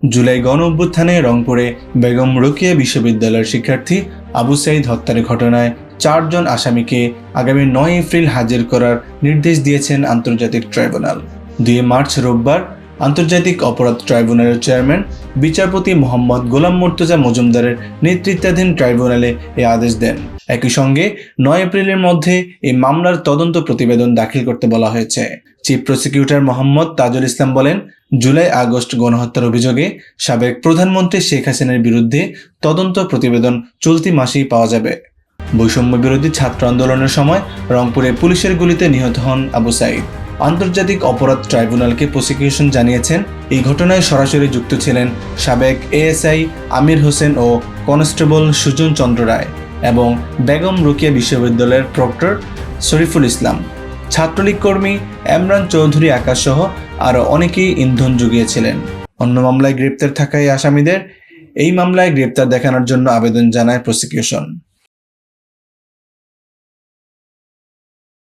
জুলাই গণ অভ্যুত্থানে রংপুরে বেগম রোকেয়া বিশ্ববিদ্যালয়ের শিক্ষার্থী আবু সাঈদ হত্যার ঘটনায় 4 জন আসামিকে আগামী 9 এপ্রিল হাজির করার নির্দেশ দিয়েছেন আন্তর্জাতিক ট্রাইব্যুনাল। 2 মার্চ রোববার আন্তর্জাতিক অপরাধ ট্রাইব্যুনালের চেয়ারম্যান বিচারপতি মোহাম্মদ গোলাম মুর্তজা মজুমদারের নেতৃত্বাধীন ট্রাইব্যুনালে এই আদেশ দেন। একই সঙ্গে 9 এপ্রিলের মধ্যে এই মামলার তদন্ত প্রতিবেদন দাখিল করতে বলা হয়েছে। চিফ প্রসিকিউটর মোহাম্মদ তাজুল ইসলাম বলেন, জুলাই আগস্ট গণহত্যার অভিযোগে সাবেক প্রধানমন্ত্রী শেখ হাসিনার বিরুদ্ধে তদন্ত প্রতিবেদন চলতি মাসেই পাওয়া যাবে। বৈষম্য বিরোধী ছাত্র আন্দোলনের সময় রংপুরে পুলিশের গুলিতে নিহত হন আবু সাঈদ। আন্তর্জাতিক অপরাধ ট্রাইব্যুনালকে প্রসিকিউশন জানিয়েছেন, এই ঘটনায় সরাসরি যুক্ত ছিলেন সাবেক এএসআই আমির হোসেন ও কনস্টেবল সুজন চন্দ্র রায় এবং বেগম রোকেয়া বিশ্ববিদ্যালয়ের প্রক্টর শরীফুল ইসলাম। ছাত্রলীগ কর্মী এমরান চৌধুরী আকাশ সহ আরও অনেকেই ইন্ধন জুগিয়েছিলেন। অন্য মামলায় গ্রেপ্তার থাকা এই আসামিদের এই মামলায় গ্রেপ্তার দেখানোর জন্য আবেদন জানায় প্রসিকিউশন।